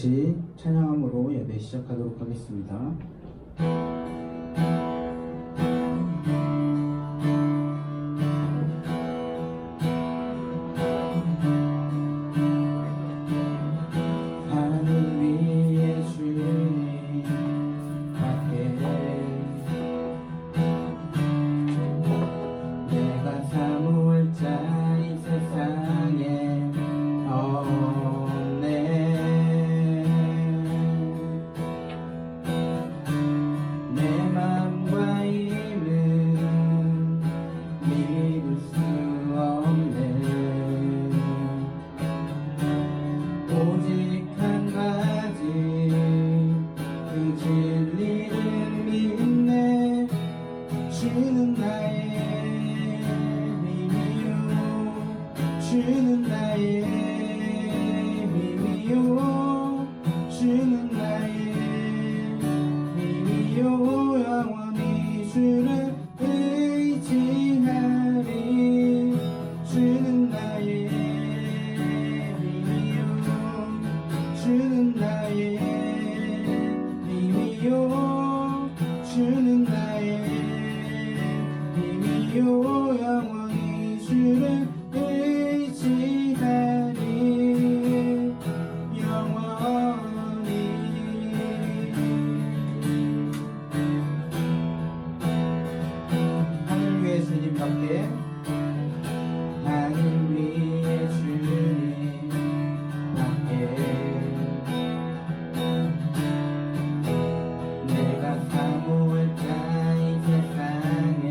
같이 찬양함으로 예배 시작하도록 하겠습니다. 하늘 위에 주님 앞에 내가 사모할 자 이 세상에 없네. 내 맘과 힘은 믿을 수 없네. 오직 한 가지 그 진리를 믿네. 주는 나의 주는 나의 힘이요. 주는 나의 힘이요. 영원히 주를 의지하리. 주는 나의 힘이요. 주는 나의 힘이요. 주는 나의 힘이요. 영원히 주를 의지하리. 영원히 하늘 위에 주님밖에 하늘 위에 주님밖에 내가 사모할 자 이 세상에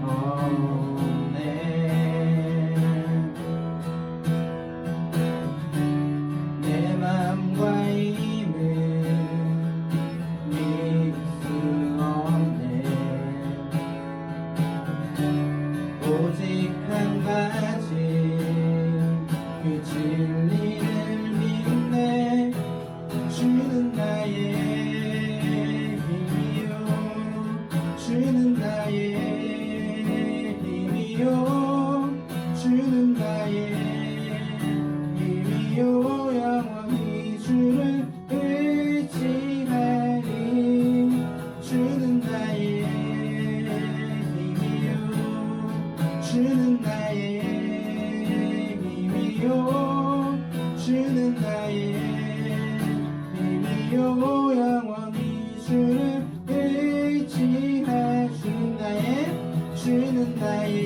없네. 내 맘과 힘을 믿을 수 없네. 오직 한 가지 그 진리를 믿네. 주는 나의 힘이요. 주는 나의 힘이요. 주는 나의 힘이요. 영원히 주를 의지하리. 주는 나의 힘이요. 주는 나의 힘이요. 주는 나의 힘이요. 영원히 주를 의지하. 주는 나의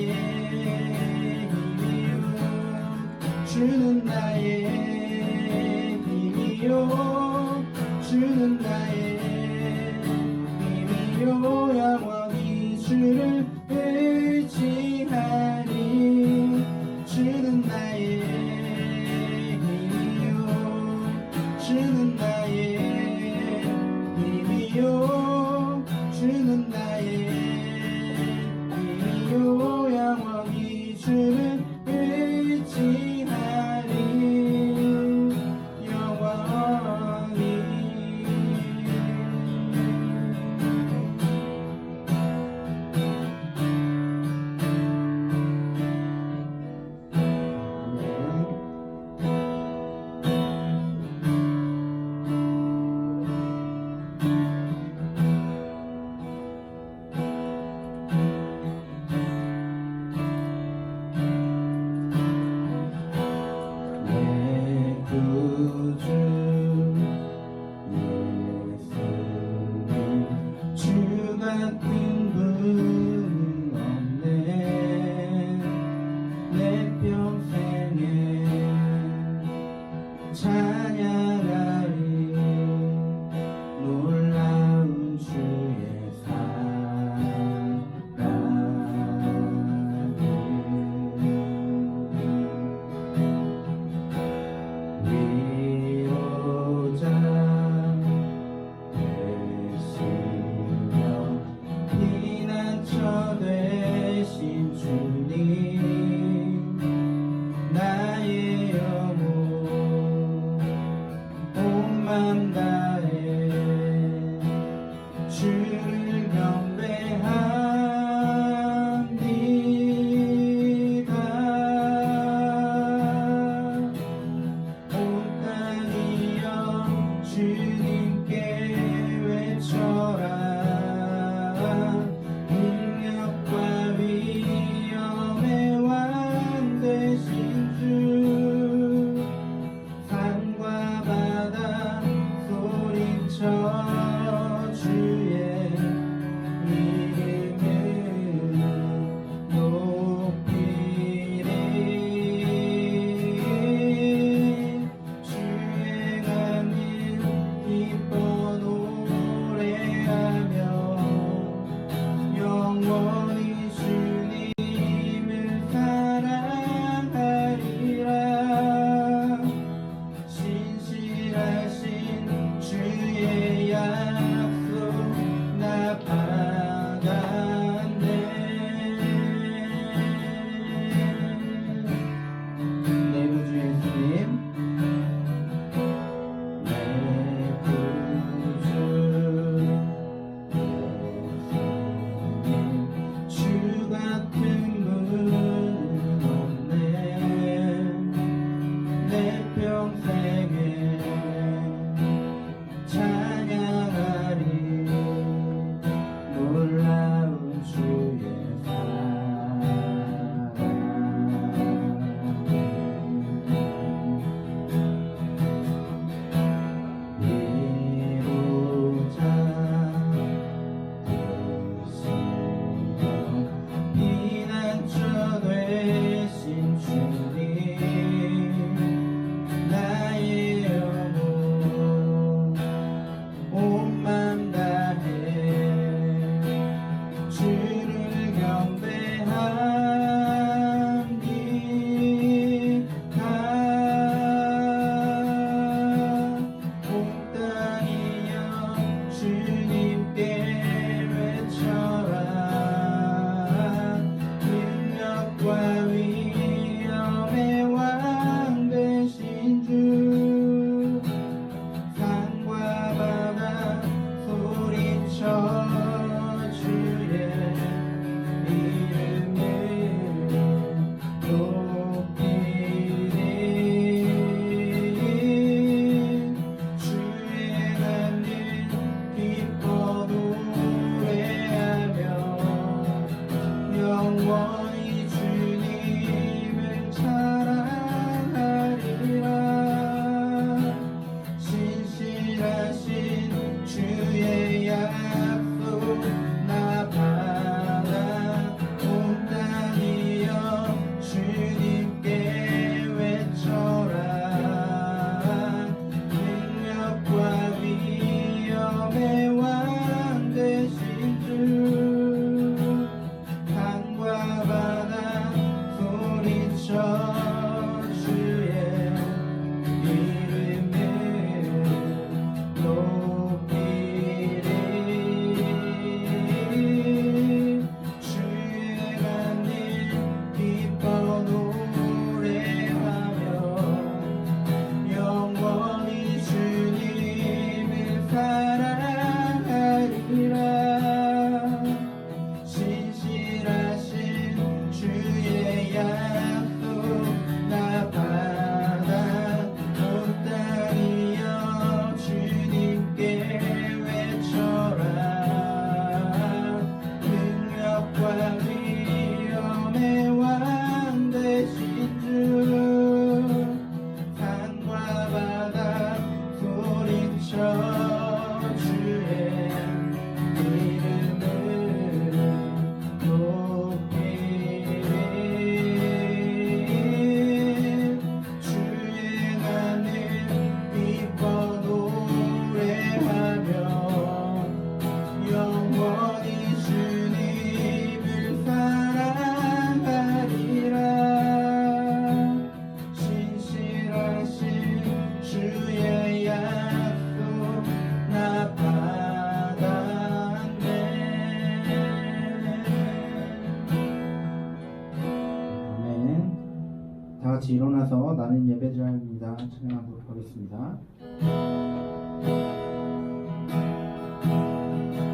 같이 일어나서 나는 예배드립니다. 찬양하도록 하겠습니다.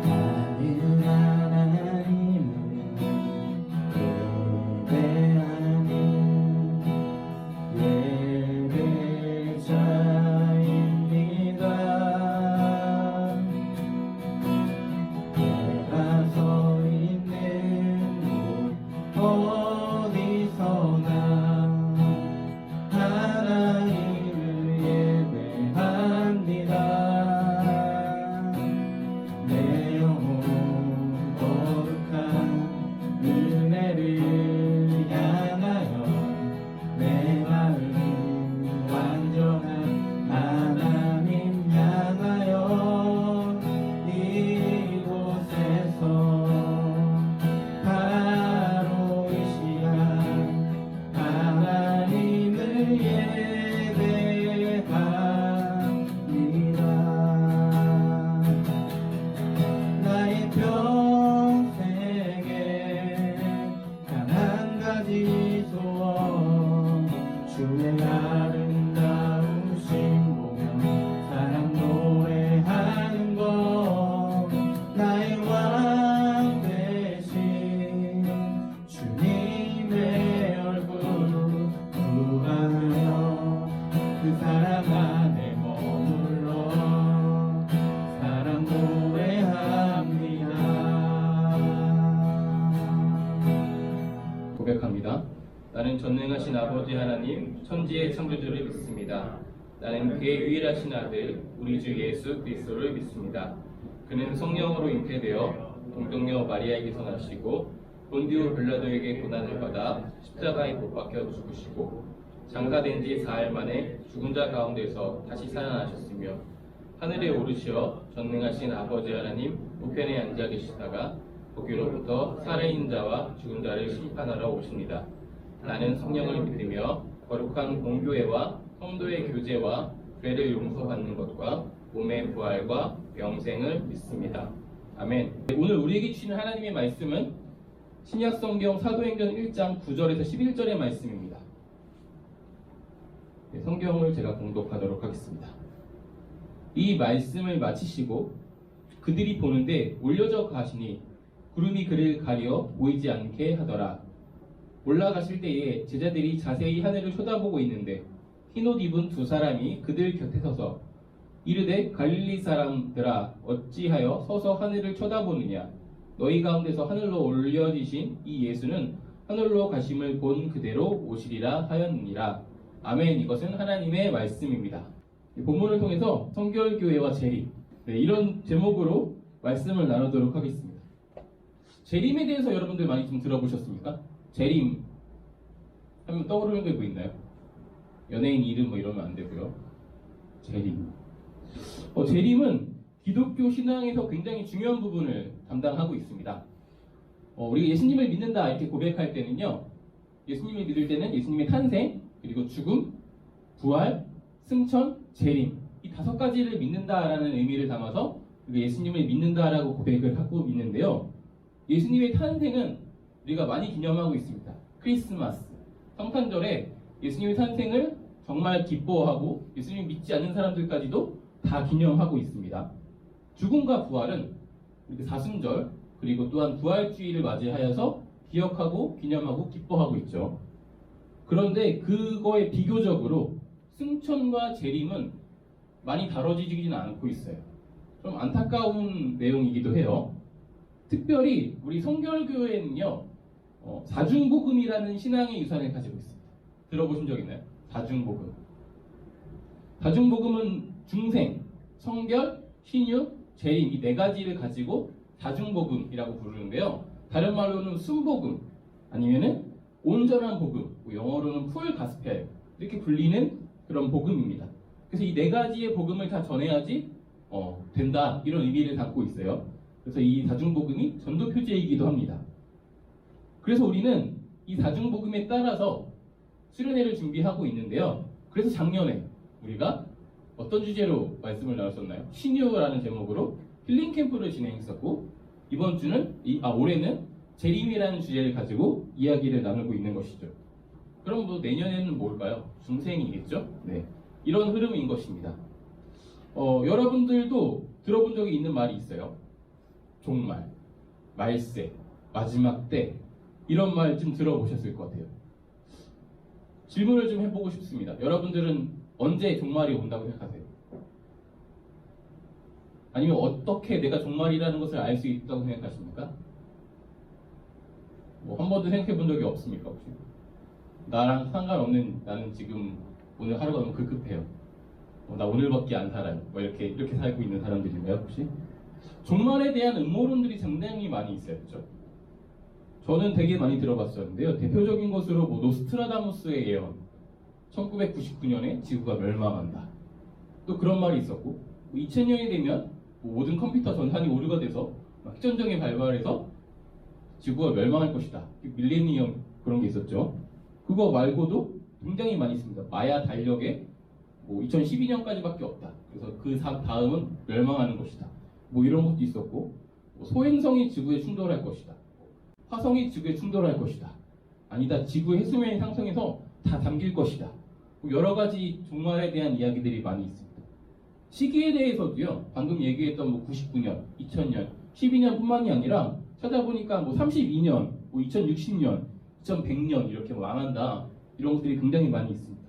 나는 하나님을 예배하는 예배자입니다. 내가 서 있는 곳 어디서나 하나님을 예배합니다. 내 영혼 거룩한 은혜를 향하여 내 마음 완전한 하나님 향하여 이곳에서 바로 이 시간 하나님을 예배합니다. 나의 평생에 단 한 가지 소원 주의 아름다우신 보며 사랑 노래하는 것 나의 왕 되신 주님의 얼굴 구하며 그 사랑 안에 머물러 사랑 노래합니다. 고백합니다. 나는 전능하신 아버지 하나님, 천지의 창조주를 믿습니다. 나는 그의 유일하신 아들, 우리 주 예수 그리스도를 믿습니다. 그는 성령으로 잉태되어 동정녀 마리아에게서 나시고 본디오 빌라도에게 고난을 받아 십자가에 못 박혀 죽으시고 장사된 지 4일 만에 죽은 자 가운데서 다시 살아나셨으며 하늘에 오르시어 전능하신 아버지 하나님 우편에 앉아 계시다가 거기로부터 살아있는 자와 죽은 자를 심판하러 오십니다. 나는 성령을 믿으며 거룩한 공교회와 성도의 교제와 죄를 용서받는 것과 몸의 부활과 영생을 믿습니다. 아멘. 오늘 우리에게 주시는 하나님의 말씀은 신약성경 사도행전 1장 9절에서 11절의 말씀입니다. 성경을 제가 공독하도록 하겠습니다. 이 말씀을 마치시고 그들이 보는데 올려져 가시니 구름이 그를 가려 보이지 않게 하더라. 올라가실 때에 제자들이 자세히 하늘을 쳐다보고 있는데 흰옷 입은 두 사람이 그들 곁에 서서 이르되 갈릴리 사람들아 어찌하여 서서 하늘을 쳐다보느냐 너희 가운데서 하늘로 올려지신 이 예수는 하늘로 가심을 본 그대로 오시리라 하였느니라. 아멘. 이것은 하나님의 말씀입니다. 본문을 통해서 성결교회와 재림 이런 제목으로 말씀을 나누도록 하겠습니다. 재림에 대해서 여러분들 많이 좀 들어보셨습니까? 재림 하면 떠오르는 게 뭐 있나요? 연예인 이름 뭐 이러면 안 되고요. 재림. 재림은 기독교 신앙에서 굉장히 중요한 부분을 담당하고 있습니다. 우리가 예수님을 믿는다 이렇게 고백할 때는요, 예수님을 믿을 때는 예수님의 탄생, 그리고 죽음, 부활, 승천, 재림 이 5가지를 믿는다라는 의미를 담아서 예수님을 믿는다라고 고백을 하고 믿는데요. 예수님의 탄생은 우리가 많이 기념하고 있습니다. 크리스마스, 성탄절에 예수님의 탄생을 정말 기뻐하고 예수님 믿지 않는 사람들까지도 다 기념하고 있습니다. 죽음과 부활은 이렇게 사순절 그리고 또한 부활주의를 맞이하여서 기억하고 기념하고 기뻐하고 있죠. 그런데 그거에 비교적으로 승천과 재림은 많이 다뤄지지는 않고 있어요. 좀 안타까운 내용이기도 해요. 특별히 우리 성결교회는요, 사중복음이라는 신앙의 유산을 가지고 있습니다. 들어보신 적 있나요? 사중복음. 사중복음은 중생, 성결, 신유, 재림 이 4가지를 가지고 사중복음이라고 부르는데요. 다른 말로는 순복음 아니면은 온전한 복음, 영어로는 풀 가스펠 이렇게 불리는 그런 복음입니다. 그래서 이 4가지의 복음을 다 전해야지 된다 이런 의미를 담고 있어요. 그래서 이 사중복음이 전도 표제이기도 합니다. 그래서 우리는 이 사중복음에 따라서 수련회를 준비하고 있는데요. 그래서 작년에 우리가 어떤 주제로 말씀을 나눴었나요? 신유라는 제목으로 힐링 캠프를 진행했었고 이번 주는 올해는 재림이라는 주제를 가지고 이야기를 나누고 있는 것이죠. 그럼 뭐 내년에는 뭘까요? 중생이겠죠? 네. 이런 흐름인 것입니다. 여러분들도 들어본 적이 있는 말이 있어요. 종말, 말세, 마지막 때 이런 말 좀 들어보셨을 것 같아요. 질문을 좀 해보고 싶습니다. 여러분들은 언제 종말이 온다고 생각하세요? 아니면 어떻게 내가 종말이라는 것을 알 수 있다고 생각하십니까? 뭐 한 번도 생각해 본 적이 없습니까 혹시? 나랑 상관없는, 나는 지금 오늘 하루가 너무 급급해요. 나 오늘밖에 안 살아요. 뭐 이렇게 살고 있는 사람들인가요 혹시? 종말에 대한 음모론들이 상당히 많이 있어요, 그렇죠? 저는 되게 많이 들어봤었는데요. 대표적인 것으로 뭐 노스트라다무스의 예언, 1999년에 지구가 멸망한다. 또 그런 말이 있었고, 2000년이 되면 뭐 모든 컴퓨터 전산이 오류가 돼서 핵전쟁이 발발해서 지구가 멸망할 것이다. 밀레니엄 그런 게 있었죠. 그거 말고도 굉장히 많이 있습니다. 마야 달력에 뭐 2012년까지밖에 없다. 그래서 그 다음은 멸망하는 것이다. 뭐 이런 것도 있었고, 뭐 소행성이 지구에 충돌할 것이다. 화성이 지구에 충돌할 것이다. 아니다. 지구의 해수면이 상승해서 다 잠길 것이다. 뭐 여러 가지 종말에 대한 이야기들이 많이 있습니다. 시기에 대해서도요. 방금 얘기했던 뭐 99년, 2000년, 12년뿐만이 아니라 찾아보니까 뭐 32년, 뭐 2060년, 2100년 이렇게 망한다. 이런 것들이 굉장히 많이 있습니다.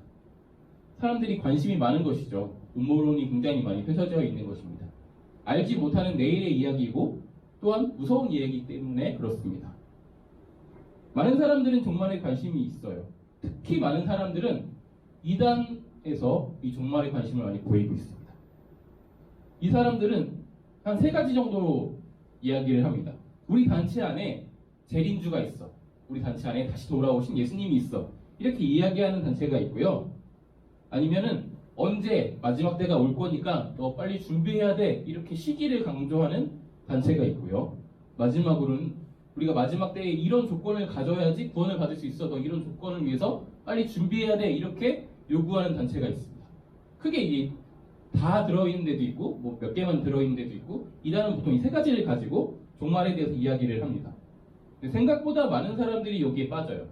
사람들이 관심이 많은 것이죠. 음모론이 굉장히 많이 펼쳐져 있는 것입니다. 알지 못하는 내일의 이야기이고 또한 무서운 이야기이기 때문에 그렇습니다. 많은 사람들은 종말에 관심이 있어요. 특히 많은 사람들은 이단에서 이 종말에 관심을 많이 보이고 있습니다. 이 사람들은 한 3가지 정도로 이야기를 합니다. 우리 단체 안에 재림주가 있어. 우리 단체 안에 다시 돌아오신 예수님이 있어. 이렇게 이야기하는 단체가 있고요. 아니면은 언제 마지막 때가 올 거니까 너 빨리 준비해야 돼. 이렇게 시기를 강조하는 단체가 있고요. 마지막으로는 우리가 마지막 때에 이런 조건을 가져야지 구원을 받을 수 있어. 너 이런 조건을 위해서 빨리 준비해야 돼. 이렇게 요구하는 단체가 있습니다. 크게 이게 다 들어있는 데도 있고 뭐 몇 개만 들어있는 데도 있고, 이단은 보통 이 3가지를 가지고 종말에 대해서 이야기를 합니다. 생각보다 많은 사람들이 여기에 빠져요.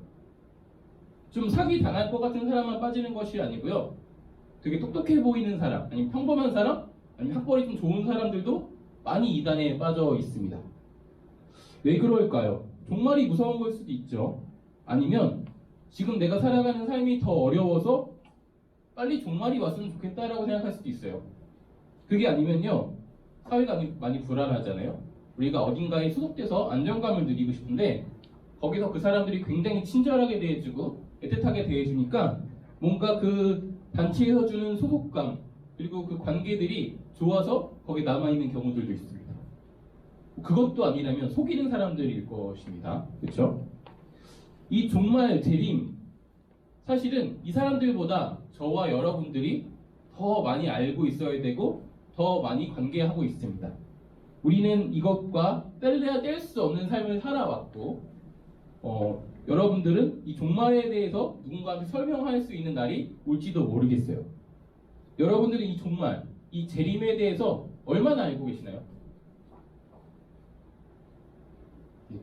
좀 사기 당할 것 같은 사람만 빠지는 것이 아니고요. 되게 똑똑해 보이는 사람, 아니면 평범한 사람, 아니면 학벌이 좀 좋은 사람들도 많이 이단에 빠져 있습니다. 왜 그럴까요? 종말이 무서운 걸 수도 있죠. 아니면 지금 내가 살아가는 삶이 더 어려워서 빨리 종말이 왔으면 좋겠다라고 생각할 수도 있어요. 그게 아니면요, 사회가 많이 불안하잖아요. 우리가 어딘가에 소속돼서 안정감을 누리고 싶은데 거기서 그 사람들이 굉장히 친절하게 대해주고 애틋하게 대해주니까 뭔가 그 단체에서 주는 소속감 그리고 그 관계들이 좋아서 거기 남아있는 경우들도 있습니다. 그것도 아니라면 속이는 사람들일 것입니다. 그렇죠? 이 종말 재림, 사실은 이 사람들보다 저와 여러분들이 더 많이 알고 있어야 되고 더 많이 관계하고 있습니다. 우리는 이것과 뗄래야 뗄 수 없는 삶을 살아왔고, 여러분들은 이 종말에 대해서 누군가한테 설명할 수 있는 날이 올지도 모르겠어요. 여러분들은 이 종말, 이 재림에 대해서 얼마나 알고 계시나요?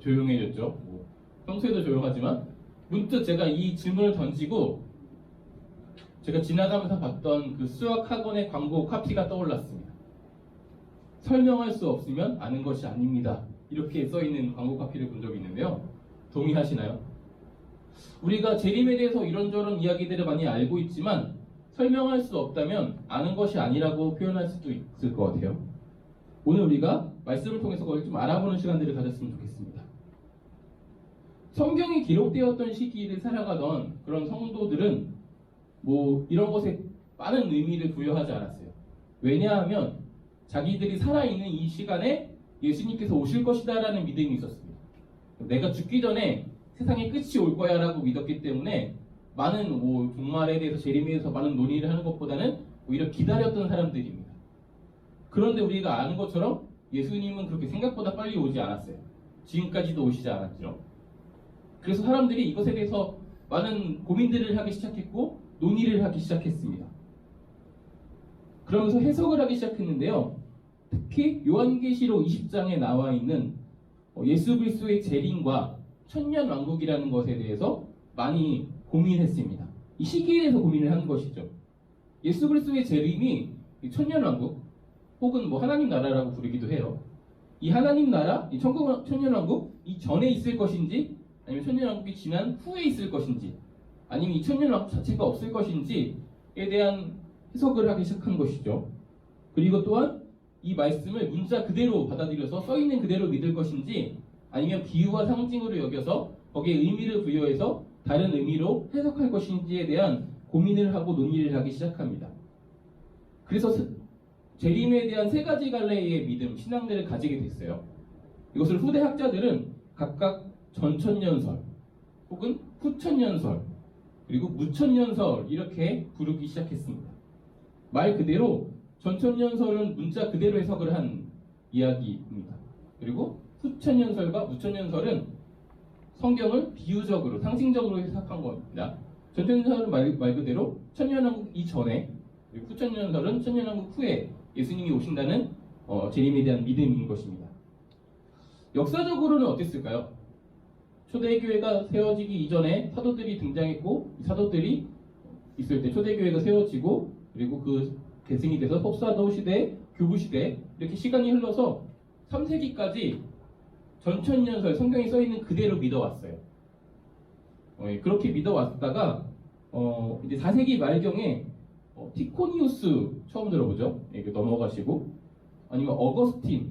조용해졌죠. 평소에도 조용하지만 문득 제가 이 질문을 던지고 제가 지나가면서 봤던 그 수학학원의 광고 카피가 떠올랐습니다. 설명할 수 없으면 아는 것이 아닙니다. 이렇게 써있는 광고 카피를 본 적이 있는데요. 동의하시나요? 우리가 재림에 대해서 이런저런 이야기들을 많이 알고 있지만 설명할 수 없다면 아는 것이 아니라고 표현할 수도 있을 것 같아요. 오늘 우리가 말씀을 통해서 그걸 좀 알아보는 시간들을 가졌으면 좋겠습니다. 성경이 기록되었던 시기를 살아가던 그런 성도들은 뭐 이런 것에 많은 의미를 부여하지 않았어요. 왜냐하면 자기들이 살아있는 이 시간에 예수님께서 오실 것이다 라는 믿음이 있었습니다. 내가 죽기 전에 세상의 끝이 올 거야 라고 믿었기 때문에 많은 뭐 종말에 대해서 재림에 대해서 많은 논의를 하는 것보다는 오히려 기다렸던 사람들입니다. 그런데 우리가 아는 것처럼 예수님은 그렇게 생각보다 빨리 오지 않았어요. 지금까지도 오시지 않았죠. 그래서 사람들이 이것에 대해서 많은 고민들을 하기 시작했고 논의를 하기 시작했습니다. 그러면서 해석을 하기 시작했는데요. 특히 요한계시록 20장에 나와 있는 예수 그리스도의 재림과 천년왕국이라는 것에 대해서 많이 고민했습니다. 이 시기에 대해서 고민을 한 것이죠. 예수 그리스도의 재림이 천년왕국 혹은 뭐 하나님 나라라고 부르기도 해요. 이 하나님 나라, 이 천년왕국 이 전에 있을 것인지 아니면 천년왕국이 지난 후에 있을 것인지 아니면 이 천년왕국 자체가 없을 것인지에 대한 해석을 하기 시작한 것이죠. 그리고 또한 이 말씀을 문자 그대로 받아들여서 써있는 그대로 믿을 것인지 아니면 비유와 상징으로 여겨서 거기에 의미를 부여해서 다른 의미로 해석할 것인지에 대한 고민을 하고 논의를 하기 시작합니다. 그래서 재림에 대한 세 가지 갈래의 믿음, 신앙들을 가지게 됐어요. 이것을 후대 학자들은 각각 전천년설 혹은 후천년설 그리고 무천년설 이렇게 부르기 시작했습니다. 말 그대로 전천년설은 문자 그대로 해석을 한 이야기입니다. 그리고 후천년설과 무천년설은 성경을 비유적으로 상징적으로 해석한 겁니다. 전천년설은 말 그대로 천년왕국 이전에 그리고 후천년설은 천년왕국 후에 예수님이 오신다는 재림에 대한 믿음인 것입니다. 역사적으로는 어땠을까요? 초대교회가 세워지기 이전에 사도들이 등장했고 이 사도들이 있을 때 초대교회가 세워지고 그리고 그 계승이 돼서 법사도 시대, 교부 시대 이렇게 시간이 흘러서 3세기까지 전천년설 성경에 써있는 그대로 믿어왔어요. 그렇게 믿어왔다가 이제 4세기 말경에 티코니우스 처음 들어보죠? 이렇게 넘어가시고 아니면 어거스틴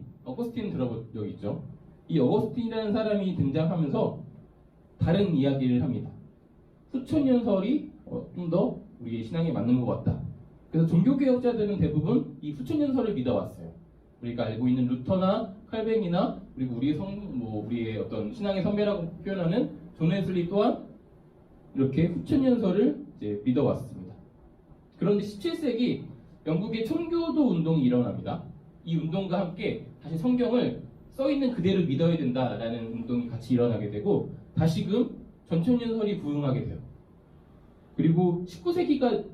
들어본 적 있죠? 이 어거스틴이라는 사람이 등장하면서 다른 이야기를 합니다. 후천년설이 좀 더 우리의 신앙에 맞는 것 같다. 그래서 종교개혁자들은 대부분 이 후천년설을 믿어왔어요. 우리가 알고 있는 루터나 칼뱅이나 그리고 우리의 어떤 신앙의 선배라고 표현하는 존 웨슬리 또한 이렇게 후천년설을 이제 믿어왔습니다. 그런데 17세기 영국의 청교도 운동이 일어납니다. 이 운동과 함께 다시 성경을 써있는 그대로 믿어야 된다라는 운동이 같이 일어나게 되고 다시금 전천년설이 부흥하게 돼요. 그리고 19세기가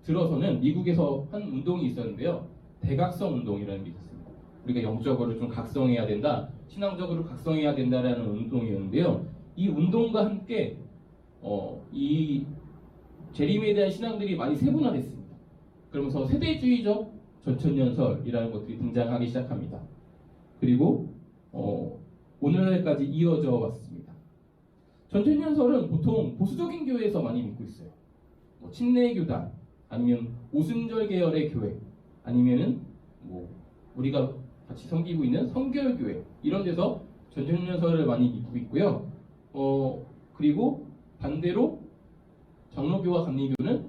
들어서는 미국에서 한 운동이 있었는데요. 대각성 운동이라는 게 있었습니다. 우리가 영적으로 좀 각성해야 된다, 신앙적으로 각성해야 된다라는 운동이었는데요. 이 운동과 함께 이 재림에 대한 신앙들이 많이 세분화됐습니다. 그러면서 세대주의적 전천년설이라는 것들이 등장하기 시작합니다. 그리고 오늘날까지 이어져 왔습니다. 전천년설은 보통 보수적인 교회에서 많이 믿고 있어요. 침례교단 아니면 오순절 계열의 교회 아니면은 우리가 같이 섬기고 있는 성결교회 이런 데서 전천년설을 많이 믿고 있고요. 그리고 반대로 장로교와 감리교는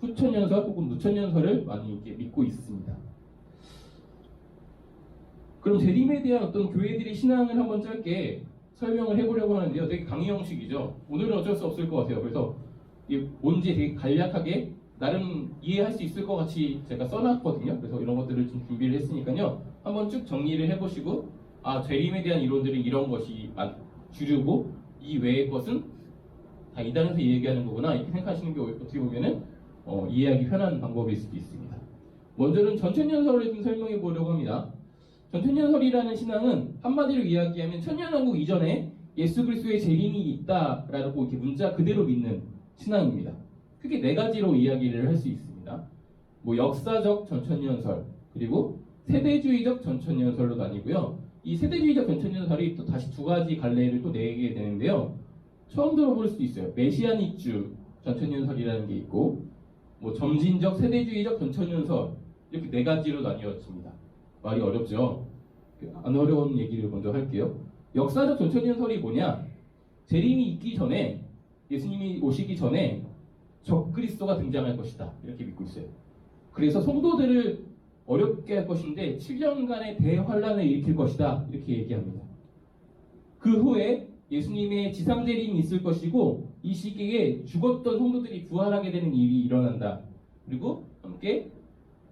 후천년설 혹은 무천년설을 많이 이렇게 믿고 있습니다. 그럼 재림에 대한 어떤 교회들의 신앙을 한번 짧게 설명을 해보려고 하는데요. 되게 강의 형식이죠. 오늘은 어쩔 수 없을 것 같아요. 그래서 뭔지 되게 간략하게 나름 이해할 수 있을 것 같이 제가 써놨거든요. 그래서 이런 것들을 좀 준비를 했으니까요. 한번 쭉 정리를 해보시고 재림에 대한 이론들은 이런 것이 주류고 이 외의 것은 다 이단에서 얘기하는 거구나 이렇게 생각하시는 게 어떻게 보면은 이해하기 편한 방법일 수도 있습니다. 먼저는 전천년설을 좀 설명해 보려고 합니다. 전천년설이라는 신앙은 한마디로 이야기하면 천년왕국 이전에 예수 그리스도의 재림이 있다라고 이렇게 문자 그대로 믿는 신앙입니다. 크게 네 가지로 이야기를 할 수 있습니다. 역사적 전천년설 그리고 세대주의적 전천년설로 나뉘고요. 이 세대주의적 전천년설이 또 다시 두 가지 갈래를 또 내게 되는데요. 처음 들어볼 수도 있어요. 메시아닉주 전천년설이라는 게 있고 점진적 세대주의적 전천년설 이렇게 네 가지로 나뉘어집니다. 말이 어렵죠? 안 어려운 얘기를 먼저 할게요. 역사적 전천년설이 뭐냐? 재림이 있기 전에 예수님이 오시기 전에 적그리스도가 등장할 것이다 이렇게 믿고 있어요. 그래서 성도들을 어렵게 할 것인데 7년간의 대환란을 일으킬 것이다 이렇게 얘기합니다. 그 후에 예수님의 지상재림이 있을 것이고 이 시기에 죽었던 성도들이 부활하게 되는 일이 일어난다. 그리고 함께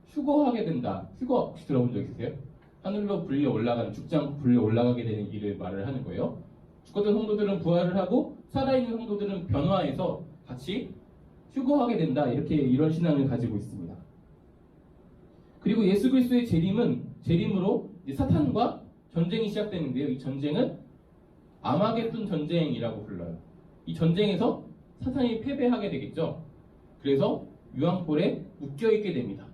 휴거하게 된다. 휴거 혹시 들어본 적 있으세요? 하늘로 불려 올라가는 죽지 않고 불려 올라가게 되는 일을 말을 하는 거예요. 죽었던 성도들은 부활을 하고 살아있는 성도들은 변화해서 같이 휴거하게 된다. 이런 신앙을 가지고 있습니다. 그리고 예수 그리스도의 재림으로 이제 사탄과 전쟁이 시작되는데요. 이 전쟁은 아마겟돈 전쟁이라고 불러요. 이 전쟁에서 사탄이 패배하게 되겠죠. 그래서 유황불에 묶여있게 됩니다.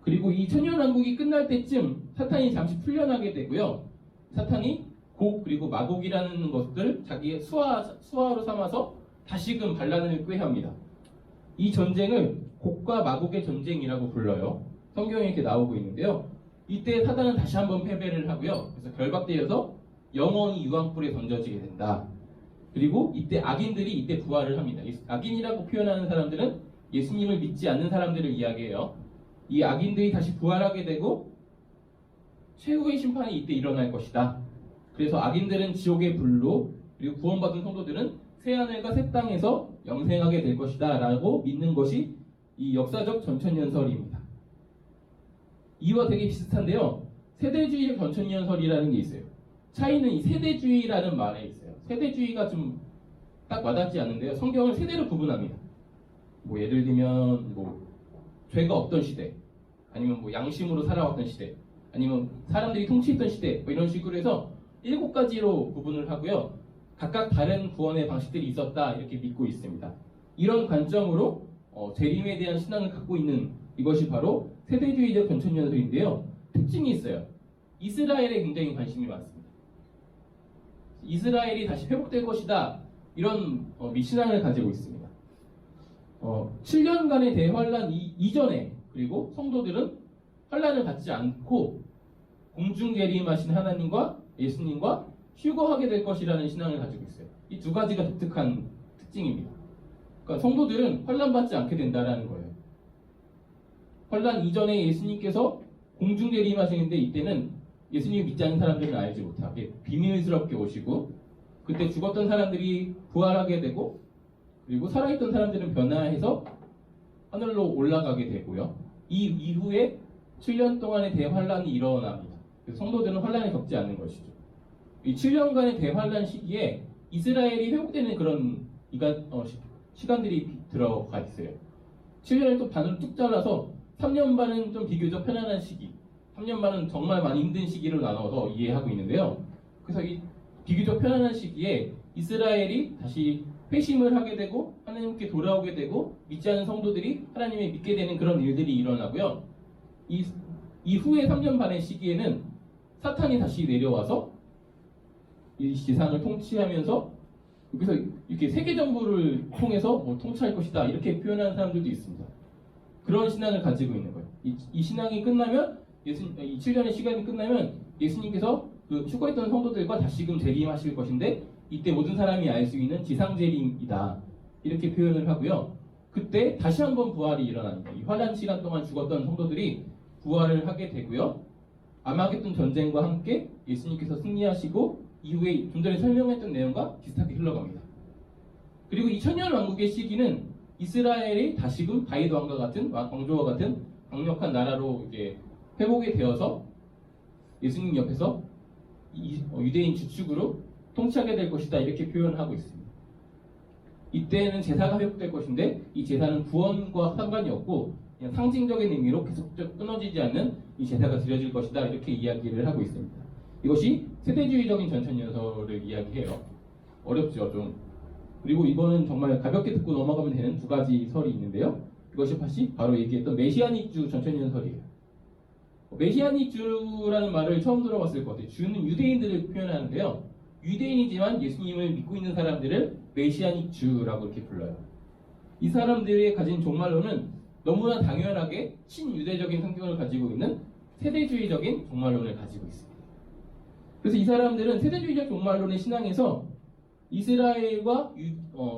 그리고 이 천년왕국이 끝날 때쯤 사탄이 잠시 풀려나게 되고요. 사탄이 곡 그리고 마곡이라는 것들 자기의 수하로 삼아서 다시금 반란을 꾀합니다. 이 전쟁을 곡과 마곡의 전쟁이라고 불러요. 성경에 이렇게 나오고 있는데요. 이때 사단은 다시 한번 패배를 하고요. 그래서 결박되어서 영원히 유황불에 던져지게 된다. 그리고 이때 악인들이 이때 부활을 합니다. 악인이라고 표현하는 사람들은 예수님을 믿지 않는 사람들을 이야기해요. 이 악인들이 다시 부활하게 되고 최후의 심판이 이때 일어날 것이다. 그래서 악인들은 지옥의 불로, 그리고 구원받은 성도들은 새하늘과 새 땅에서 영생하게 될 것이다 라고 믿는 것이 이 역사적 전천년설입니다. 이와 되게 비슷한데요. 세대주의 전천년설이라는 게 있어요. 차이는 이 세대주의라는 말에 있어요. 세대주의가 좀 딱 와닿지 않는데요. 성경을 세대로 구분합니다. 뭐 예를 들면 뭐 죄가 없던 시대, 아니면 뭐 양심으로 살아왔던 시대, 아니면 사람들이 통치했던 시대, 뭐 이런 식으로 해서 7가지로 구분을 하고요. 각각 다른 구원의 방식들이 있었다 이렇게 믿고 있습니다. 이런 관점으로 재림에 대한 신앙을 갖고 있는 이것이 바로 세대주의적 전천년설인데요. 특징이 있어요. 이스라엘에 굉장히 관심이 많습니다. 이스라엘이 다시 회복될 것이다 이런 신앙을 가지고 있습니다. 7년간의 대환란 이전에, 그리고 성도들은 환란을 받지 않고 공중 재림하신 하나님과 예수님과 휴거하게 될 것이라는 신앙을 가지고 있어요. 이 두 가지가 독특한 특징입니다. 그러니까 성도들은 환란 받지 않게 된다라는 거예요. 환란 이전에 예수님께서 공중 재림하시는데 이때는 예수님 믿지 않는 사람들은 알지 못하게 비밀스럽게 오시고, 그때 죽었던 사람들이 부활하게 되고, 그리고 살아있던 사람들은 변화해서 하늘로 올라가게 되고요. 이 이후에 7년 동안의 대환란이 일어납니다. 그래서 성도들은 환란을 겪지 않는 것이죠. 이 7년간의 대환란 시기에 이스라엘이 회복되는 그런 시간들이 들어가 있어요. 7년을 또 반으로 뚝 잘라서 3년 반은 좀 비교적 편안한 시기, 3년 반은 정말 많이 힘든 시기로 나눠서 이해하고 있는데요. 그래서 이 비교적 편안한 시기에 이스라엘이 다시 회심을 하게 되고 하나님께 돌아오게 되고 믿지 않은 성도들이 하나님을 믿게 되는 그런 일들이 일어나고요. 이후에 3년 반의 시기에는 사탄이 다시 내려와서 이 지상을 통치하면서 여기서 이렇게 세계 정부를 통해서 통치할 것이다 이렇게 표현하는 사람들도 있습니다. 그런 신앙을 가지고 있는 거예요. 이 신앙이 끝나면 이 7년의 시간이 끝나면 예수님께서 그 휴거했던 성도들과 다시금 재림하실 것인데 이때 모든 사람이 알 수 있는 지상 재림이다 이렇게 표현을 하고요. 그때 다시 한번 부활이 일어납니다. 이 환란 시간 동안 죽었던 성도들이 부활을 하게 되고요. 아마겟돈 전쟁과 함께 예수님께서 승리하시고 이후에 좀 전에 설명했던 내용과 비슷하게 흘러갑니다. 그리고 이 천년왕국의 시기는 이스라엘이 다시금 다윗 왕과 같은 왕조와 같은 강력한 나라로 이제 회복이 되어서 예수님 옆에서 유대인 주축으로 통치하게 될 것이다 이렇게 표현하고 있습니다. 이때는 제사가 회복될 것인데 이 제사는 구원과 상관이 없고 그냥 상징적인 의미로 계속적 끊어지지 않는 이 제사가 드려질 것이다 이렇게 이야기를 하고 있습니다. 이것이 세대주의적인 전천년설을 이야기해요. 어렵죠 좀. 그리고 이거는 정말 가볍게 듣고 넘어가면 되는 두 가지 설이 있는데요. 이것이 바로 얘기했던 메시아닉주 전천년설이에요. 메시아닉주라는 말을 처음 들어봤을 것 같아요. 주는 유대인들을 표현하는데요. 유대인이지만 예수님을 믿고 있는 사람들을 메시아닉주라고 이렇게 불러요. 이 사람들이 가진 종말론은 너무나 당연하게 친유대적인 성경을 가지고 있는 세대주의적인 종말론을 가지고 있습니다. 그래서 이 사람들은 세대주의적 종말론의 신앙에서 이스라엘과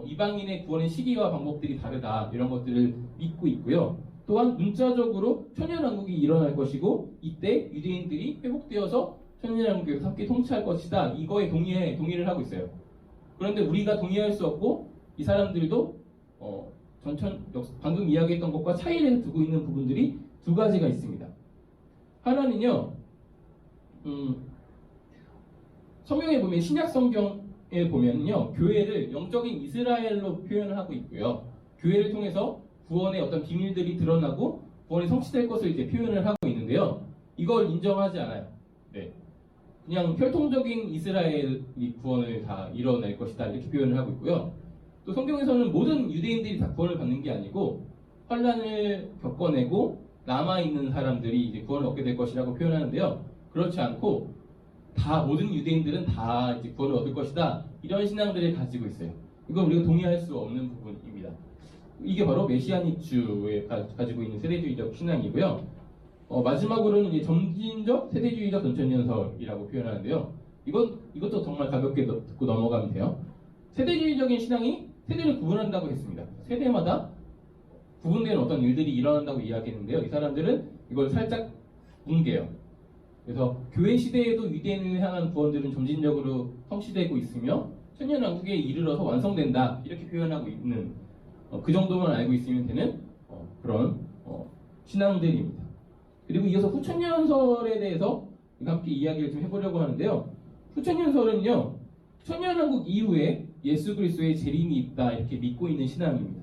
이방인의 구원의 시기와 방법들이 다르다 이런 것들을 믿고 있고요. 또한 문자적으로 천년왕국이 일어날 것이고 이때 유대인들이 회복되어서 천년왕국에서 함께 통치할 것이다 이거에 동의를 하고 있어요. 그런데 우리가 동의할 수 없고 이 사람들도 방금 이야기했던 것과 차이를 두고 있는 부분들이 두 가지가 있습니다. 하나는요, 성경에 보면 신약 성경에 보면요 교회를 영적인 이스라엘로 표현을 하고 있고요. 교회를 통해서 구원의 어떤 비밀들이 드러나고 구원이 성취될 것을 이제 표현을 하고 있는데요. 이걸 인정하지 않아요. 네. 그냥 혈통적인 이스라엘이 구원을 다 이뤄낼 것이다 이렇게 표현을 하고 있고요. 또 성경에서는 모든 유대인들이 다 구원을 받는 게 아니고 환란을 겪어내고 남아있는 사람들이 이제 구원을 얻게 될 것이라고 표현하는데요. 그렇지 않고 다 모든 유대인들은 다 이제 구원을 얻을 것이다. 이런 신앙들을 가지고 있어요. 이건 우리가 동의할 수 없는 부분입니다. 이게 바로 메시아닉주에 가지고 있는 세대주의적 신앙이고요. 마지막으로는 이제 점진적 세대주의적 전천연설이라고 표현하는데요. 이것도 정말 가볍게 듣고 넘어가면 돼요. 세대주의적인 신앙이 세대를 구분한다고 했습니다. 세대마다 구분되는 어떤 일들이 일어난다고 이야기했는데요. 이 사람들은 이걸 살짝 뭉개요. 그래서 교회 시대에도 유대인을 향한 구원들은 점진적으로 성취되고 있으며 천년왕국에 이르러서 완성된다 이렇게 표현하고 있는 그 정도만 알고 있으면 되는 그런 신앙들입니다. 그리고 이어서 후천년설에 대해서 함께 이야기를 좀 해보려고 하는데요. 후천년설은요, 천년왕국 이후에 예수 그리스도의 재림이 있다 이렇게 믿고 있는 신앙입니다.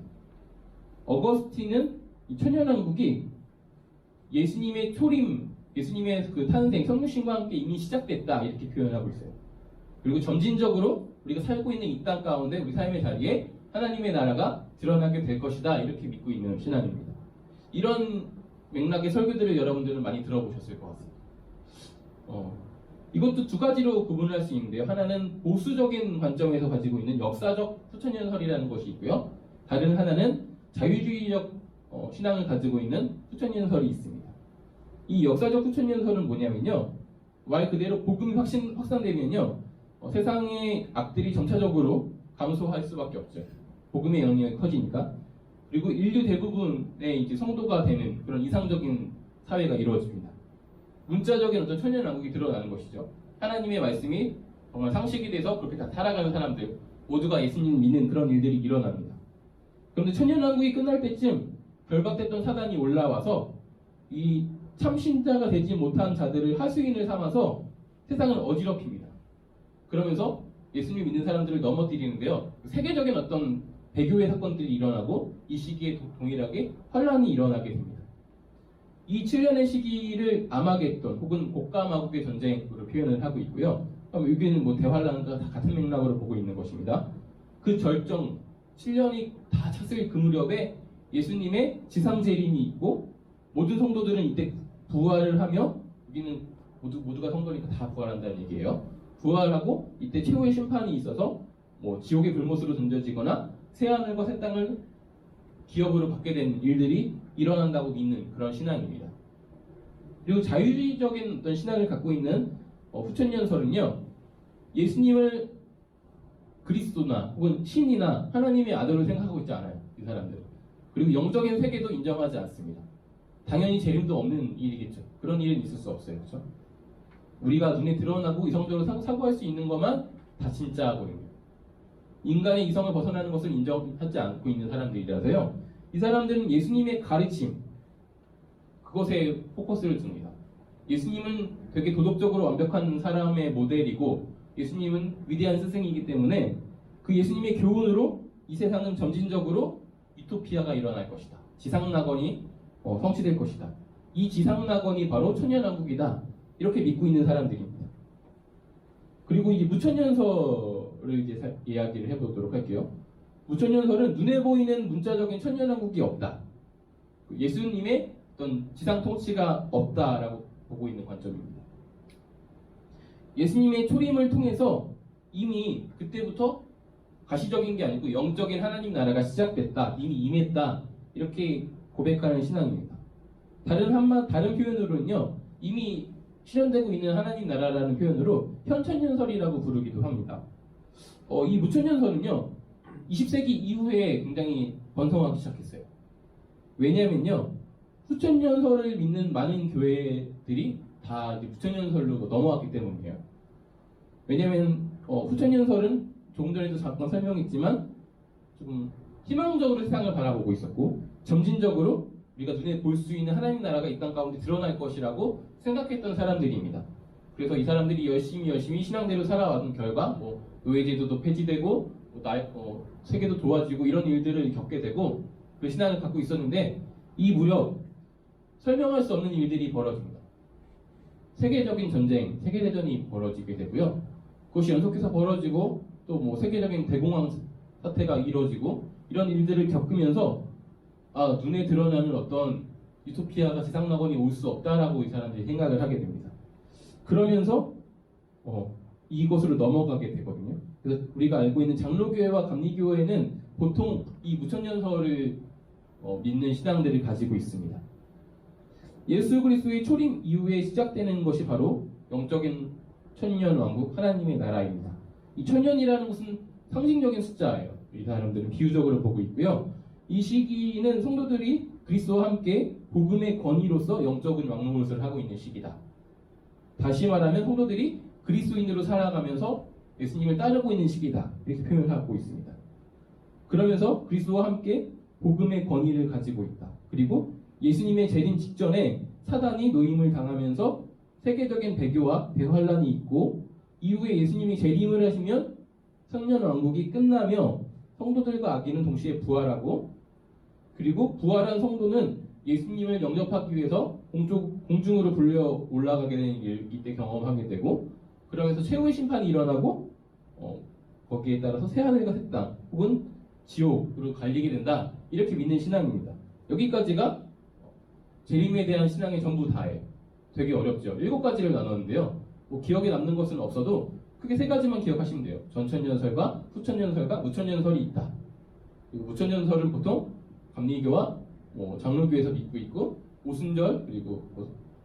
어거스틴은 이 천년왕국이 예수님의 초림, 예수님의 그 탄생, 성육신과 함께 이미 시작됐다 이렇게 표현하고 있어요. 그리고 점진적으로 우리가 살고 있는 이 땅 가운데 우리 삶의 자리에 하나님의 나라가 드러나게 될 것이다 이렇게 믿고 있는 신앙입니다. 이런 맥락의 설교들을 여러분들은 많이 들어보셨을 것 같습니다. 이것도 두 가지로 구분을 할 수 있는데요. 하나는 보수적인 관점에서 가지고 있는 역사적 후천연설이라는 것이 있고요. 다른 하나는 자유주의적 신앙을 가지고 있는 후천연설이 있습니다. 이 역사적 후천연설은 뭐냐면요. 말 그대로 복음이 확산되면요. 세상의 악들이 점차적으로 감소할 수밖에 없죠. 복음의 영향이 커지니까. 그리고 인류 대부분의 이제 성도가 되는 그런 이상적인 사회가 이루어집니다. 문자적인 어떤 천년왕국이 드러나는 것이죠. 하나님의 말씀이 정말 상식이 돼서 그렇게 다 살아가는 사람들 모두가 예수님 믿는 그런 일들이 일어납니다. 그런데 천년왕국이 끝날 때쯤 결박됐던 사단이 올라와서 이 참신자가 되지 못한 자들을 하수인을 삼아서 세상을 어지럽힙니다. 그러면서 예수님 믿는 사람들을 넘어뜨리는데요. 세계적인 어떤 배교의 사건들이 일어나고 이 시기에 동일하게 환란이 일어나게 됩니다. 이 7년의 시기를 아마겟돈 혹은 곡가마국의 전쟁으로 표현을 하고 있고요. 여기는 뭐 대환란과 다 같은 맥락으로 보고 있는 것입니다. 그 절정 7년이 다 찼을 그 무렵에 예수님의 지상재림이 있고 모든 성도들은 이때 부활을 하며 여기는 모두가 성도니까 다 부활한다는 얘기예요. 부활하고 이때 최후의 심판이 있어서 뭐 지옥의 불못으로 던져지거나 새하늘과 새 땅을 기업으로 받게 된 일들이 일어난다고 믿는 그런 신앙입니다. 그리고 자유주의적인 어떤 신앙을 갖고 있는 후천연설은요, 예수님을 그리스도나 혹은 신이나 하나님의 아들로 생각하고 있지 않아요. 이 사람들은. 그리고 영적인 세계도 인정하지 않습니다. 당연히 재림도 없는 일이겠죠. 그런 일은 있을 수 없어요. 그렇죠? 우리가 눈에 드러나고 이성적으로 사고할 수 있는 것만 다 진짜거든요. 인간의 이성을 벗어나는 것을 인정하지 않고 있는 사람들이라서요. 이 사람들은 예수님의 가르침, 그것에 포커스를 둡니다. 예수님은 되게 도덕적으로 완벽한 사람의 모델이고 예수님은 위대한 스승이기 때문에 그 예수님의 교훈으로 이 세상은 점진적으로 유토피아가 일어날 것이다. 지상낙원이 성취될 것이다. 이 지상낙원이 바로 천년왕국이다. 이렇게 믿고 있는 사람들입니다. 그리고 이제 무천년설을 이제 이야기를 해보도록 할게요. 무천년설은 눈에 보이는 문자적인 천년왕국이 없다. 예수님의 어떤 지상 통치가 없다라고 보고 있는 관점입니다. 예수님의 초림을 통해서 이미 그때부터 가시적인 게 아니고 영적인 하나님 나라가 시작됐다, 이미 임했다 이렇게 고백하는 신앙입니다. 다른 표현으로는요, 이미 실현되고 있는 하나님 나라라는 표현으로 현천년설이라고 부르기도 합니다. 이 무천년설은요 20세기 이후에 굉장히 번성하기 시작했어요. 왜냐면요 후천년설을 믿는 많은 교회들이 다 이제 무천년설로 넘어왔기 때문이에요. 왜냐면 후천년설은 조금 전에도 잠깐 설명했지만 조금 희망적으로 세상을 바라보고 있었고 점진적으로 우리가 눈에 볼 수 있는 하나님 나라가 이 땅 가운데 드러날 것이라고 생각했던 사람들입니다. 그래서 이 사람들이 열심히 신앙대로 살아왔던 결과 뭐 노예제도도 폐지되고 세계도 도와지고 이런 일들을 겪게 되고 그 신앙을 갖고 있었는데 이 무렵 설명할 수 없는 일들이 벌어집니다. 세계적인 전쟁, 세계대전이 벌어지게 되고요. 그것이 연속해서 벌어지고 또 뭐 세계적인 대공황 사태가 이루어지고 이런 일들을 겪으면서 눈에 드러나는 어떤 유토피아가 세상낙원이 올 수 없다라고 이 사람들이 생각을 하게 됩니다. 그러면서 이곳으로 넘어가게 되거든요. 그래서 우리가 알고 있는 장로교회와 감리교회는 보통 이 무천년설을 믿는 신앙들을 가지고 있습니다. 예수 그리스도의 초림 이후에 시작되는 것이 바로 영적인 천년 왕국 하나님의 나라입니다. 이 천년이라는 것은 상징적인 숫자예요. 이 사람들은 비유적으로 보고 있고요. 이 시기는 성도들이 그리스도와 함께 복음의 권위로서 영적인 왕노릇을 하고 있는 시기다. 다시 말하면 성도들이 그리스도인으로 살아가면서 예수님을 따르고 있는 시기다. 이렇게 표현하고 있습니다. 그러면서 그리스도와 함께 복음의 권위를 가지고 있다. 그리고 예수님의 재림 직전에 사단이 노임을 당하면서 세계적인 배교와 대환란이 있고 이후에 예수님이 재림을 하시면 천년왕국이 끝나며 성도들과 악인은 동시에 부활하고 그리고 부활한 성도는 예수님을 영접하기 위해서 공중으로 불려 올라가게 되는 일을 이때 경험하게 되고 그러면서 최후의 심판이 일어나고 거기에 따라서 새하늘과 새 땅 혹은 지옥으로 갈리게 된다. 이렇게 믿는 신앙입니다. 여기까지가 재림에 대한 신앙의 전부 다예요. 되게 어렵죠. 7가지를 나눴는데요. 기억에 남는 것은 없어도 크게 3가지만 기억하시면 돼요. 전천년설과 후천년설과 무천년설이 있다. 그리고 무천년설은 보통 감리교와 장로교에서 믿고 있고 오순절 그리고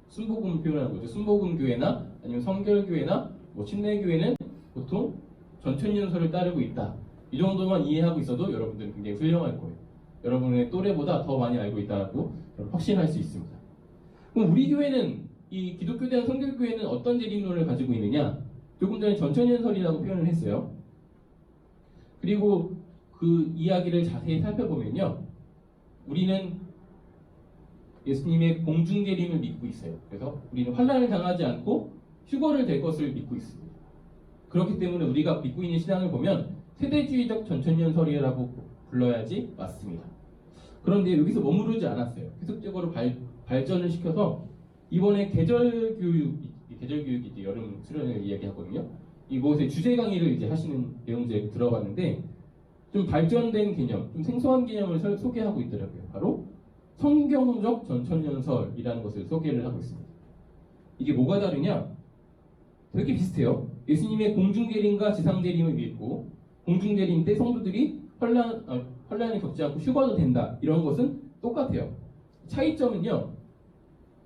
순복음 표현하는 거죠. 순복음교회나 아니면 성결교회나 침례교회는 보통 전천년설을 따르고 있다. 이 정도만 이해하고 있어도 여러분들은 굉장히 훌륭할 거예요. 여러분의 또래보다 더 많이 알고 있다고 확신할 수 있습니다. 그럼 우리 교회는 이 기독교 대한 성결교회는 어떤 재림론을 가지고 있느냐? 조금 전에 전천년설이라고 표현을 했어요. 그리고 그 이야기를 자세히 살펴보면요. 우리는 예수님의 공중재림을 믿고 있어요. 그래서 우리는 환난을 당하지 않고 휴거를 될 것을 믿고 있습니다. 그렇기 때문에 우리가 믿고 있는 신앙을 보면 세대주의적 전천년설이라고 불러야지 맞습니다. 그런데 여기서 머무르지 않았어요. 계속적으로 발전을 시켜서 이번에 계절교육이 이제 여름 수련회를 이야기하거든요. 이곳에 주제 강의를 이제 하시는 내용들을 들어봤는데 좀 발전된 개념, 좀 생소한 개념을 소개하고 있더라고요. 바로 성경적 전천년설이라는 것을 소개를 하고 있습니다. 이게 뭐가 다르냐? 되게 비슷해요. 예수님의 공중재림과 지상재림을 믿고 공중재림 때 성도들이 환란을 겪지 않고 휴가도 된다. 이런 것은 똑같아요. 차이점은요.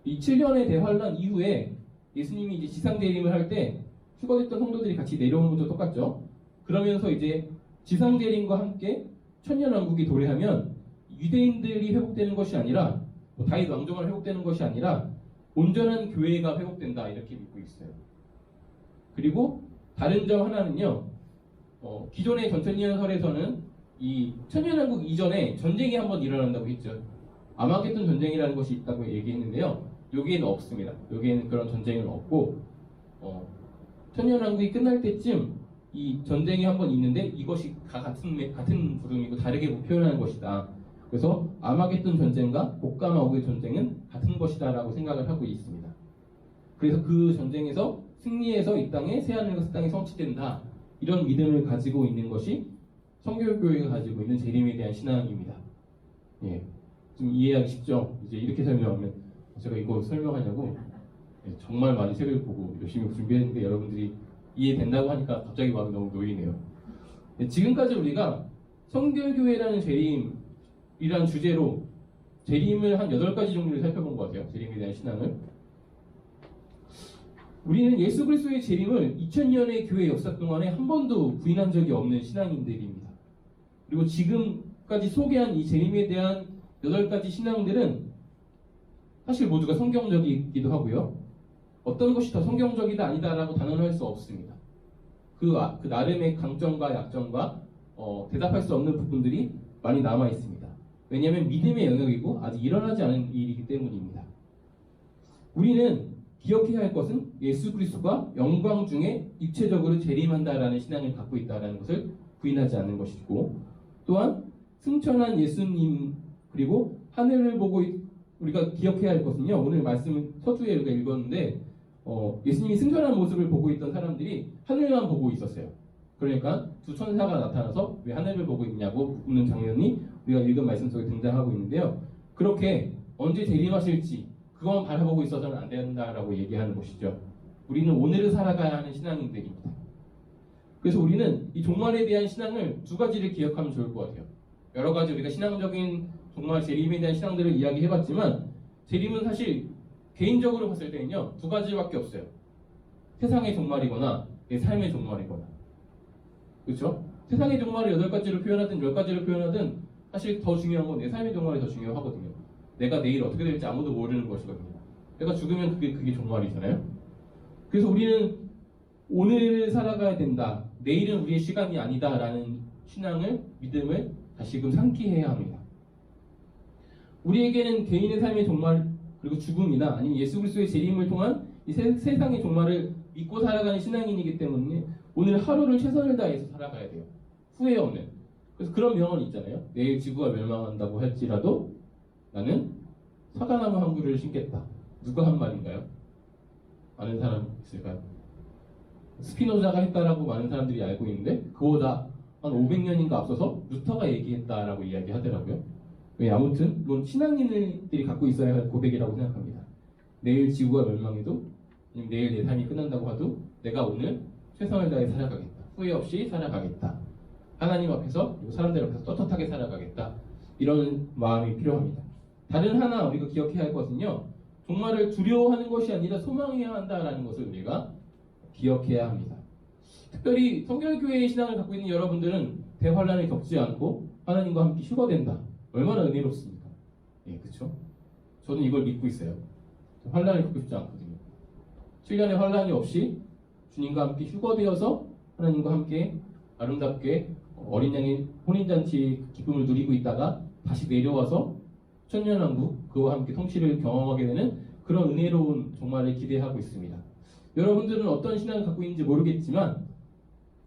이 7년의 대환란 이후에 예수님이 이제 지상재림을 할 때 휴가됐던 성도들이 같이 내려오는 것도 똑같죠. 그러면서 이제 지상재림과 함께 천년왕국이 도래하면 유대인들이 회복되는 것이 아니라 다윗 왕조만 회복되는 것이 아니라 온전한 교회가 회복된다 이렇게 믿고 있어요. 그리고 다른 점 하나는요. 기존의 전천년설에서는 이 천년왕국 이전에 전쟁이 한번 일어난다고 했죠. 아마겟돈 전쟁이라는 것이 있다고 얘기했는데요. 여기에는 없습니다. 여기에는 그런 전쟁은 없고 천년왕국이 끝날 때쯤 이 전쟁이 한번 있는데 이것이 같은 부름이고 다르게 표현하는 것이다. 그래서 아마겟돈 전쟁과 목가마옥의 전쟁은 같은 것이다 라고 생각을 하고 있습니다. 그래서 그 전쟁에서 승리해서 이 땅에 새하늘과 새 땅이 성취된다. 이런 믿음을 가지고 있는 것이 성결교회가 가지고 있는 재림에 대한 신앙입니다. 예, 좀 이해하기 쉽죠? 이제 이렇게 설명하면 제가 이거 설명하냐고 정말 많이 책을 보고 열심히 준비했는데 여러분들이 이해된다고 하니까 갑자기 마음이 너무 놓이네요. 지금까지 우리가 성결교회라는 재림이라는 주제로 재림을 한 8가지 종류를 살펴본 것 같아요. 재림에 대한 신앙을. 우리는 예수 그리스도의 재림을 2000년의 교회 역사 동안에 한 번도 부인한 적이 없는 신앙인들입니다. 그리고 지금까지 소개한 이 재림에 대한 8가지 신앙들은 사실 모두가 성경적이기도 하고요. 어떤 것이 더 성경적이다 아니다라고 단언할 수 없습니다. 그 나름의 강점과 약점과 대답할 수 없는 부분들이 많이 남아 있습니다. 왜냐하면 믿음의 영역이고 아직 일어나지 않은 일이기 때문입니다. 우리는 기억해야 할 것은 예수 그리스도가 영광 중에 입체적으로 재림한다라는 신앙을 갖고 있다는 것을 부인하지 않는 것이고 또한 승천한 예수님 그리고 하늘을 보고 우리가 기억해야 할 것은요. 오늘 말씀 서두에 우리가 읽었는데 예수님이 승천한 모습을 보고 있던 사람들이 하늘만 보고 있었어요. 그러니까 두 천사가 나타나서 왜 하늘을 보고 있냐고 묻는 장면이 우리가 읽은 말씀 속에 등장하고 있는데요. 그렇게 언제 재림하실지 그것만 바라보고 있어서는 안 된다라고 얘기하는 것이죠. 우리는 오늘을 살아가야 하는 신앙인들입니다. 그래서 우리는 이 종말에 대한 신앙을 두 가지를 기억하면 좋을 것 같아요. 여러 가지 우리가 신앙적인 정말 재림에 대한 신앙들을 이야기해봤지만 재림은 사실 개인적으로 봤을 때는요 두 가지밖에 없어요. 세상의 종말이거나 내 삶의 종말이거나. 그렇죠? 세상의 종말을 8가지로 표현하든 10가지로 표현하든 사실 더 중요한 건 내 삶의 종말이 더 중요하거든요. 내가 내일 어떻게 될지 아무도 모르는 것이거든요. 내가 죽으면 그게 종말이잖아요. 그래서 우리는 오늘을 살아가야 된다. 내일은 우리의 시간이 아니다라는 신앙을, 믿음을 다시금 상기해야 합니다. 우리에게는 개인의 삶의 종말 그리고 죽음이나 아니면 예수 그리스도의 재림을 통한 이 세상의 종말을 믿고 살아가는 신앙인이기 때문에 오늘 하루를 최선을 다해서 살아가야 돼요. 후회 없는. 그래서 그런 명언이 있잖아요. 내일 지구가 멸망한다고 할지라도 나는 사과나무 한 그루를 심겠다. 누가 한 말인가요? 아는 사람 있을까요? 스피노자가 했다라고 많은 사람들이 알고 있는데 그보다 한 500년인가 앞서서 루터가 얘기했다라고 이야기하더라고요. 아무튼 이건 신앙인들이 갖고 있어야 할 고백이라고 생각합니다. 내일 지구가 멸망해도 내일 내 삶이 끝난다고 하도 내가 오늘 최선을 다해 살아가겠다. 후회 없이 살아가겠다. 하나님 앞에서 그리고 사람들 앞에서 떳떳하게 살아가겠다. 이런 마음이 필요합니다. 다른 하나 우리가 기억해야 할 것은요. 종말을 두려워하는 것이 아니라 소망해야 한다라는 것을 우리가 기억해야 합니다. 특별히 성결교회의 신앙을 갖고 있는 여러분들은 대환란을 겪지 않고 하나님과 함께 휴거된다. 얼마나 은혜롭습니까? 예, 그렇죠? 저는 이걸 믿고 있어요. 환란을 겪고 싶지 않거든요. 7년의 환란이 없이 주님과 함께 휴거되어서 하나님과 함께 아름답게 어린 양의 혼인잔치 기쁨을 누리고 있다가 다시 내려와서 천년왕국 그와 함께 통치를 경험하게 되는 그런 은혜로운 종말을 기대하고 있습니다. 여러분들은 어떤 신앙을 갖고 있는지 모르겠지만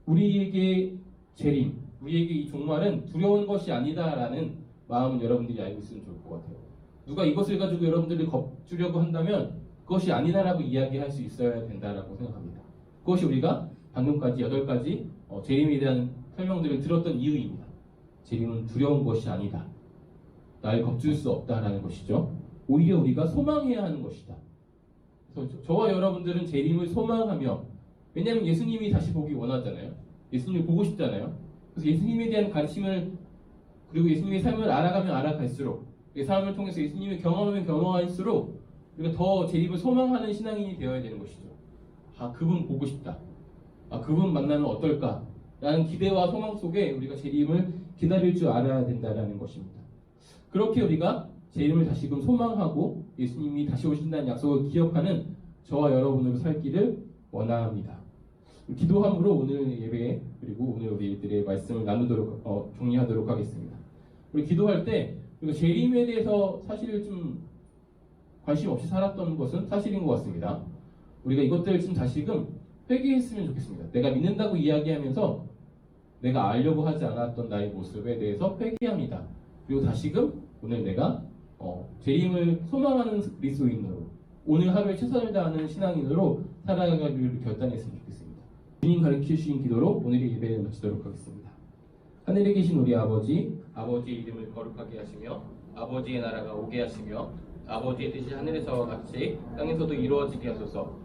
우리에게 재림, 우리에게 이 종말은 두려운 것이 아니다라는 마음은 여러분들이 알고 있으면 좋을 것 같아요. 누가 이것을 가지고 여러분들을 겁주려고 한다면 그것이 아니다라고 이야기할 수 있어야 된다라고 생각합니다. 그것이 우리가 방금까지 8가지 재림에 대한 설명들을 들었던 이유입니다. 재림은 두려운 것이 아니다. 날 겁줄 수 없다라는 것이죠. 오히려 우리가 소망해야 하는 것이다. 그래서 저와 여러분들은 재림을 소망하며 왜냐하면 예수님이 다시 보기 원하잖아요. 예수님을 보고 싶잖아요. 그래서 예수님에 대한 가르침을 그리고 예수님의 삶을 알아가면 알아갈수록 그 삶을 통해서 예수님을 경험하면 경험할수록 우리가 더 재림을 소망하는 신앙인이 되어야 되는 것이죠. 아, 그분 보고 싶다. 아, 그분 만나면 어떨까? 라는 기대와 소망 속에 우리가 재림을 기다릴 줄 알아야 된다는 것입니다. 그렇게 우리가 재림을 다시금 소망하고 예수님이 다시 오신다는 약속을 기억하는 저와 여러분으로 살기를 원합니다. 기도함으로 오늘 예배 그리고 오늘 우리들의 말씀을 나누도록 정리하도록 하겠습니다. 우리 기도할 때 우리가 재림에 대해서 사실 좀 관심 없이 살았던 것은 사실인 것 같습니다. 우리가 이것들을 좀 다시금 회개했으면 좋겠습니다. 내가 믿는다고 이야기하면서 내가 알려고 하지 않았던 나의 모습에 대해서 회개합니다. 그리고 다시금 오늘 내가 재림을 소망하는 그리스도인으로 오늘 하루에 최선을 다하는 신앙인으로 살아가기를 결단했으면 좋겠습니다. 주님 가르치신 기도로 오늘의 예배를 마치도록 하겠습니다. 하늘에 계신 우리 아버지, 아버지의 이름을 거룩하게 하시며 아버지의 나라가 오게 하시며 아버지의 뜻이 하늘에서와 같이 땅에서도 이루어지게 하소서.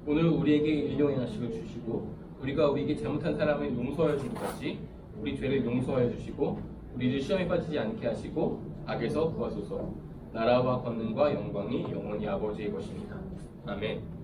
오늘 우리에게 일용의 양식을 주시고 우리가 우리에게 잘못한 사람을 용서하여 준 것 같이 우리 죄를 용서하여 주시고 우리를 시험에 빠지지 않게 하시고 악에서 구하소서. 나라와 권능과 영광이 영원히 아버지의 것입니다. 아멘.